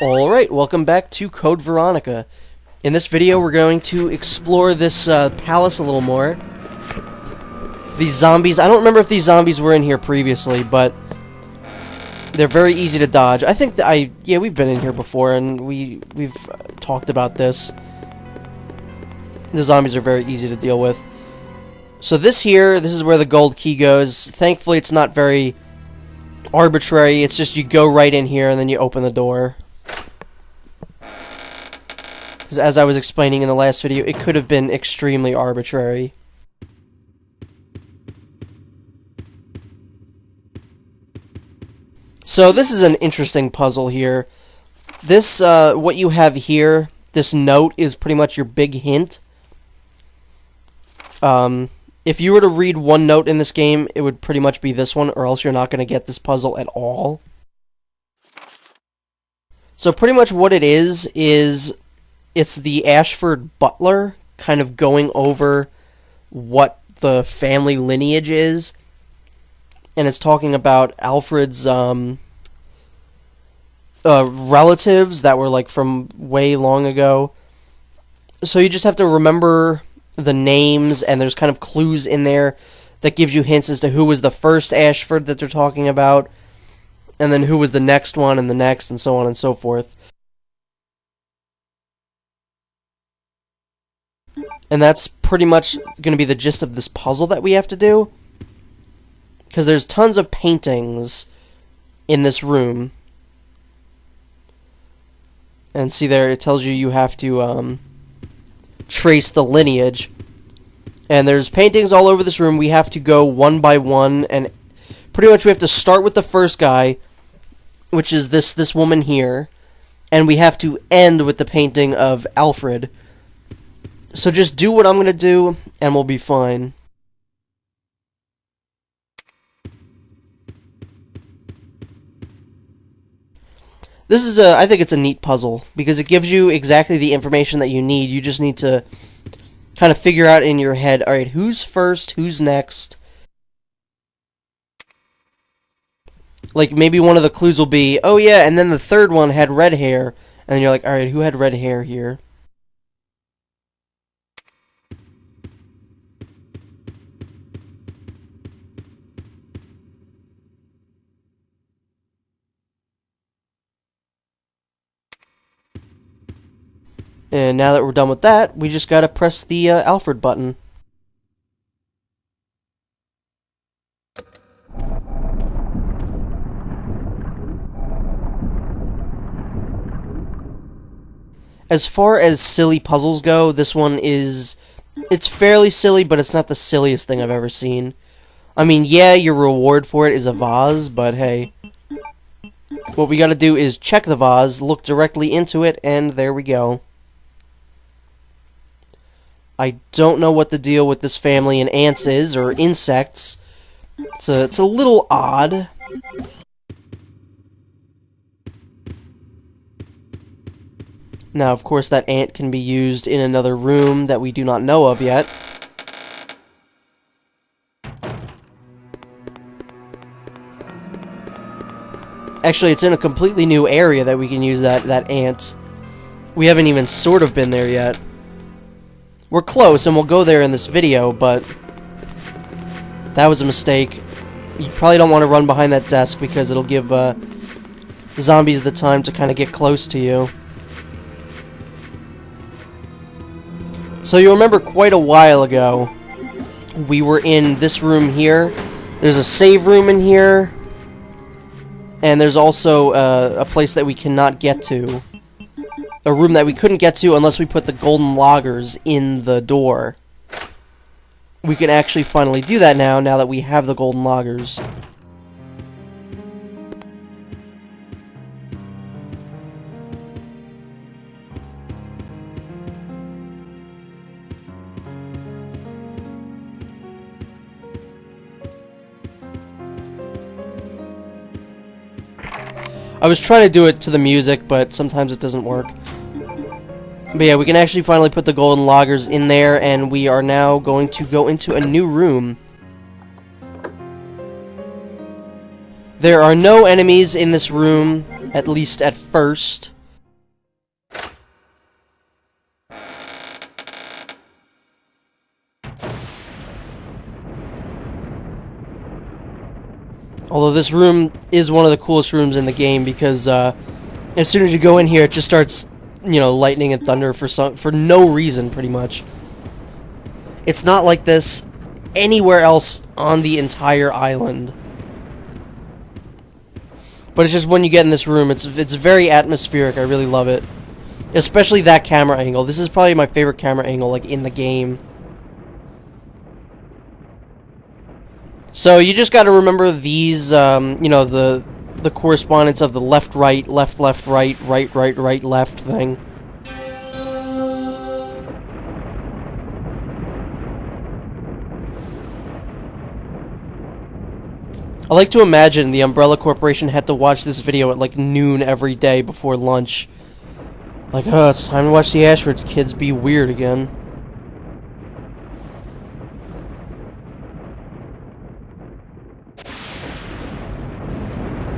Alright, welcome back to Code Veronica. In this video, we're going to explore this palace a little more. These zombies, I don't remember if these zombies were in here previously, but they're very easy to dodge. I think that yeah, we've been in here before, and we've talked about this. The zombies are very easy to deal with. So this is where the gold key goes. Thankfully, it's not very arbitrary. It's just you go right in here, and then you open the door. As I was explaining in the last video, it could have been extremely arbitrary. So this is an interesting puzzle here. This, what you have here, this note is pretty much your big hint. If you were to read one note in this game, it would pretty much be this one, or else you're not going to get this puzzle at all. So pretty much what it is it's the Ashford butler kind of going over what the family lineage is. And it's talking about Alfred's relatives that were like from way long ago. So you just have to remember the names, and there's kind of clues in there that gives you hints as to who was the first Ashford that they're talking about, and then who was the next one, and the next, and so on and so forth. And that's pretty much going to be the gist of this puzzle that we have to do. Because there's tons of paintings in this room. And see there, it tells you have to trace the lineage. And there's paintings all over this room. We have to go one by one. And pretty much we have to start with the first guy, which is this woman here. And we have to end with the painting of Alfred. So just do what I'm going to do, and we'll be fine. This is I think it's a neat puzzle, because it gives you exactly the information that you need. You just need to kind of figure out in your head, alright, who's first, who's next? Like, maybe one of the clues will be, oh yeah, and then the third one had red hair, and then you're like, alright, who had red hair here? And now that we're done with that, we just gotta press the Alfred button. As far as silly puzzles go, this one is... it's fairly silly, but it's not the silliest thing I've ever seen. I mean, yeah, your reward for it is a vase, but hey. What we gotta do is check the vase, look directly into it, and there we go. I don't know what the deal with this family and ants is, or insects. It's a little odd. Now, of course, that ant can be used in another room that we do not know of yet. Actually, it's in a completely new area that we can use that ant. We haven't even sort of been there yet. We're close, and we'll go there in this video, but that was a mistake. You probably don't want to run behind that desk, because it'll give zombies the time to kind of get close to you. So you remember quite a while ago, we were in this room here. There's a save room in here, and there's also a place that we cannot get to. A room that we couldn't get to unless we put the golden loggers in the door. We can actually finally do that now that we have the golden loggers. I was trying to do it to the music, but sometimes it doesn't work. But yeah, we can actually finally put the golden loggers in there, and we are now going to go into a new room. There are no enemies in this room, at least at first. Although this room is one of the coolest rooms in the game because as soon as you go in here, it just starts, you know, lightning and thunder for no reason, pretty much. It's not like this anywhere else on the entire island. But it's just when you get in this room, it's very atmospheric. I really love it. Especially that camera angle. This is probably my favorite camera angle, like, in the game. So you just got to remember these, you know, the correspondence of the left, right, left, left, right, right, right, right, left thing. I like to imagine the Umbrella Corporation had to watch this video at like noon every day before lunch. Like, oh, it's time to watch the Ashford kids be weird again.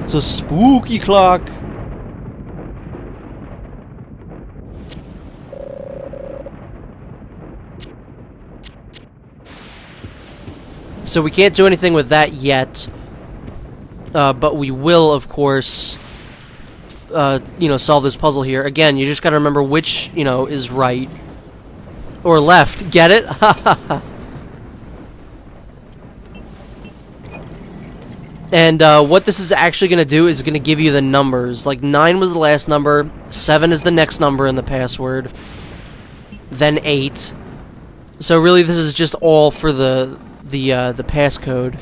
It's a spooky clock. So we can't do anything with that yet. But we will, of course, you know, solve this puzzle here. Again, you just gotta remember which, you know, is right. Or left. Get it? And what this is actually gonna do is gonna give you the numbers. Like, 9 was the last number, 7 is the next number in the password, then 8. So really, this is just all for the passcode.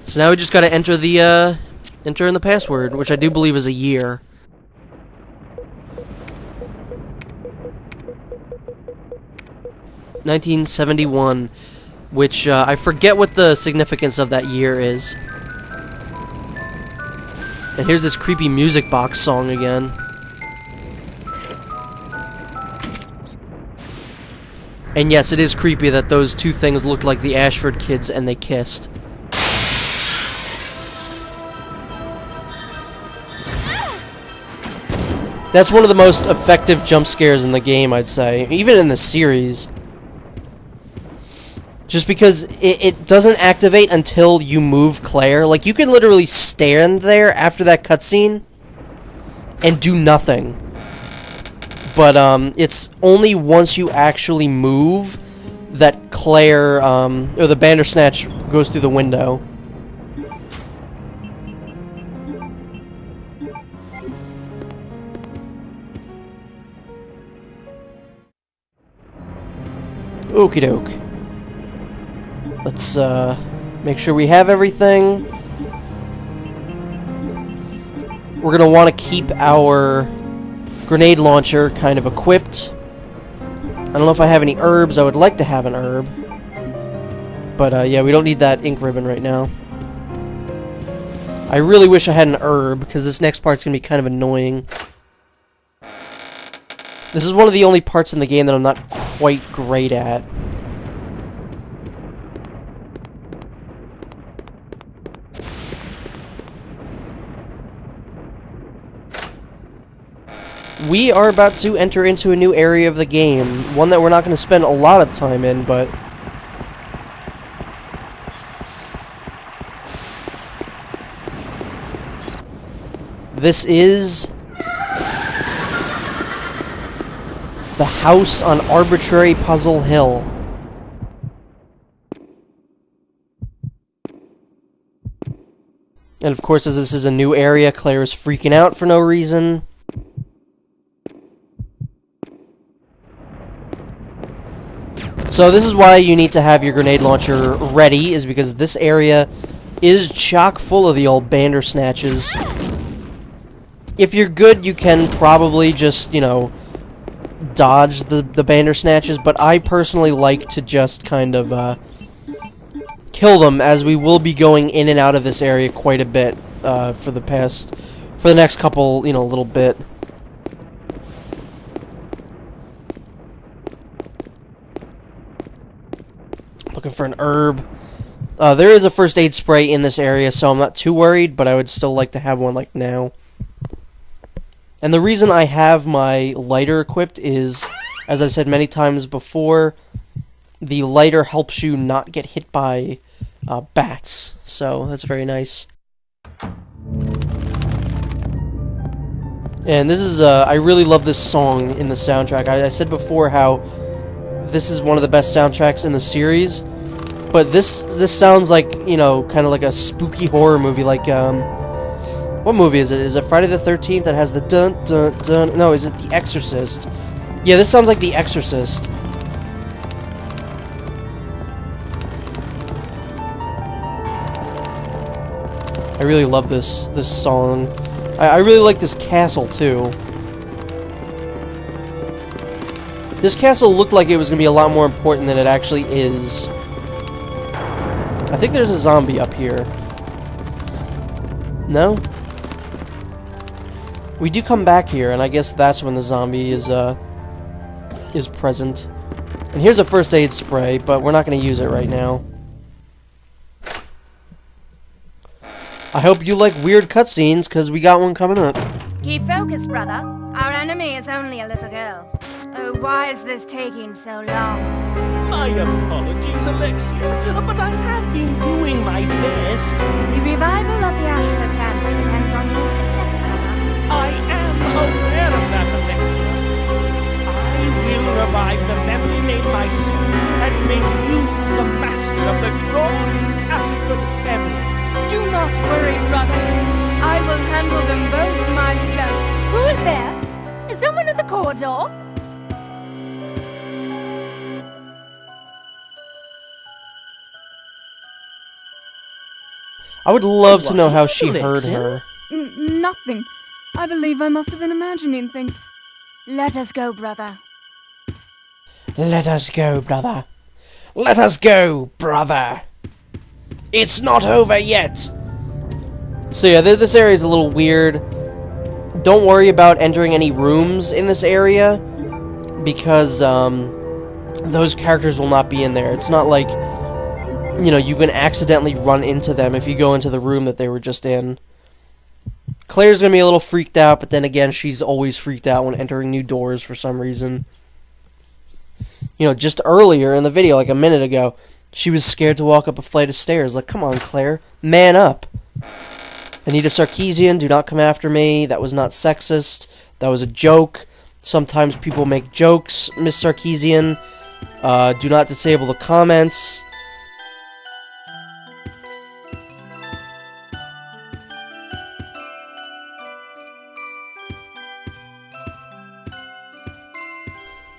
So now we just gotta enter in the password, which I do believe is a year. (1971), which I forget what the significance of that year is. And here's this creepy music box song again. And yes, it is creepy that those two things looked like the Ashford kids and they kissed. That's one of the most effective jump scares in the game, I'd say. Even in the series. Just because it doesn't activate until you move Claire. Like, you can literally stand there after that cutscene and do nothing. But, it's only once you actually move that Claire, or the Bandersnatch goes through the window. Okie doke. Let's, make sure we have everything. We're gonna want to keep our grenade launcher kind of equipped. I don't know if I have any herbs. I would like to have an herb. But, yeah, we don't need that ink ribbon right now. I really wish I had an herb, because this next part's gonna be kind of annoying. This is one of the only parts in the game that I'm not quite great at. We are about to enter into a new area of the game. One that we're not going to spend a lot of time in, but... This is... the house on Arbitrary Puzzle Hill. And of course, as this is a new area, Claire is freaking out for no reason. So this is why you need to have your grenade launcher ready, is because this area is chock full of the old Bandersnatches. If you're good, you can probably just, you know, dodge the Bandersnatches, but I personally like to just kind of kill them, as we will be going in and out of this area quite a bit for the next couple, you know, little bit. Looking for an herb. There is a first aid spray in this area, so I'm not too worried, but I would still like to have one like now. And the reason I have my lighter equipped is, as I've said many times before, the lighter helps you not get hit by bats, so that's very nice. And this is, I really love this song in the soundtrack. I said before how this is one of the best soundtracks in the series, but this sounds like, you know, kind of like a spooky horror movie, like, what movie is it? Is it Friday the 13th that has the dun dun dun? No, is it The Exorcist? Yeah, this sounds like The Exorcist. I really love this song. I really like this castle too. This castle looked like it was gonna be a lot more important than it actually is. I think there's a zombie up here. No? We do come back here, and I guess that's when the zombie is present. And here's a first aid spray, but we're not gonna use it right now. I hope you like weird cutscenes, because we got one coming up. Keep focused, brother. Our enemy is only a little girl. Oh, why is this taking so long? My apologies, Alexia, but I have been doing my best. The revival of the Ashford family depends on your success, brother. I am aware of that, Alexia. I will revive the family name myself and make you the master of the glorious Ashford family. Do not worry, brother. I will handle them both myself. Who is there? Is someone at the corridor? I would love to know how she heard her. Nothing. I believe I must have been imagining things. Let us go, brother. Let us go, brother. Let us go, brother. It's not over yet. So yeah, this area is a little weird. Don't worry about entering any rooms in this area, because those characters will not be in there. It's not like, you know, you can accidentally run into them if you go into the room that they were just in. Claire's gonna be a little freaked out, but then again, she's always freaked out when entering new doors for some reason. You know, just earlier in the video, like a minute ago, she was scared to walk up a flight of stairs. Like, come on, Claire, man up. Anita Sarkeesian, do not come after me. That was not sexist. That was a joke. Sometimes people make jokes, Miss Sarkeesian. Do not disable the comments.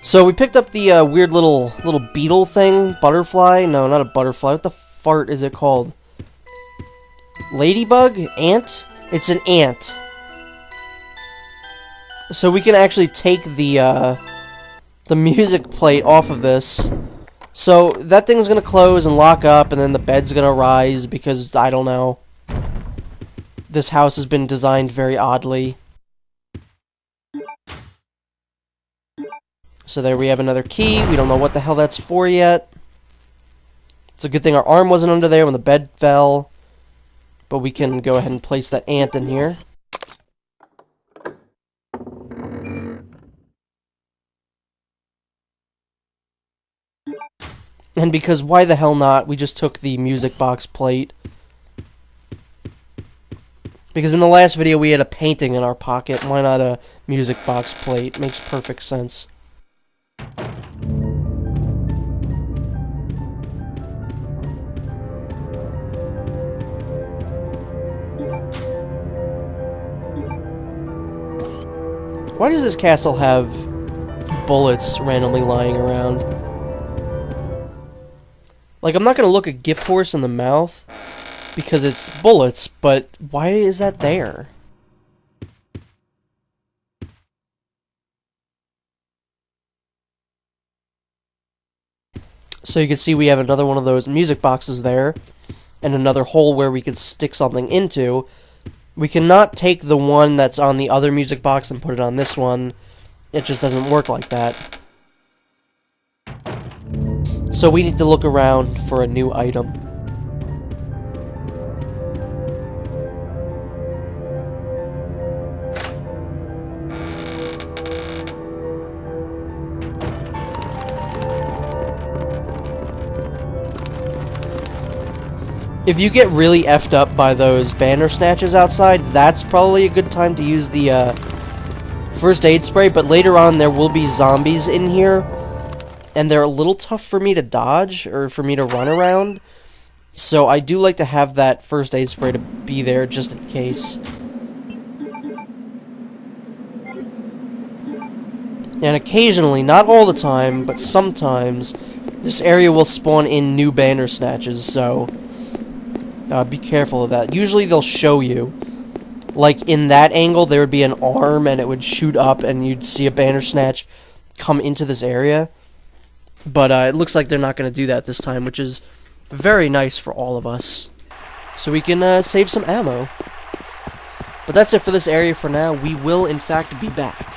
So we picked up the weird little beetle thing, butterfly. No, not a butterfly. What the fart is it called? Ladybug? Ant? It's an ant. So we can actually take the music plate off of this. So that thing's gonna close and lock up, and then the bed's gonna rise because I don't know. This house has been designed very oddly. So there we have another key. We don't know what the hell that's for yet. It's a good thing our arm wasn't under there when the bed fell. But we can go ahead and place that ant in here. And because why the hell not, we just took the music box plate. Because in the last video we had a painting in our pocket. Why not a music box plate? Makes perfect sense. Why does this castle have bullets randomly lying around? Like, I'm not gonna look a gift horse in the mouth because it's bullets, but why is that there? So you can see we have another one of those music boxes there, and another hole where we could stick something into. We cannot take the one that's on the other music box and put it on this one. It just doesn't work like that. So we need to look around for a new item. If you get really effed up by those banner snatches outside, that's probably a good time to use the first aid spray, but later on there will be zombies in here, and they're a little tough for me to dodge, or for me to run around, so I do like to have that first aid spray to be there just in case. And occasionally, not all the time, but sometimes, this area will spawn in new banner snatches, so be careful of that. Usually they'll show you. Like, in that angle, there would be an arm, and it would shoot up, and you'd see a banner snatch come into this area. But it looks like they're not going to do that this time, which is very nice for all of us. So we can save some ammo. But that's it for this area for now. We will, in fact, be back.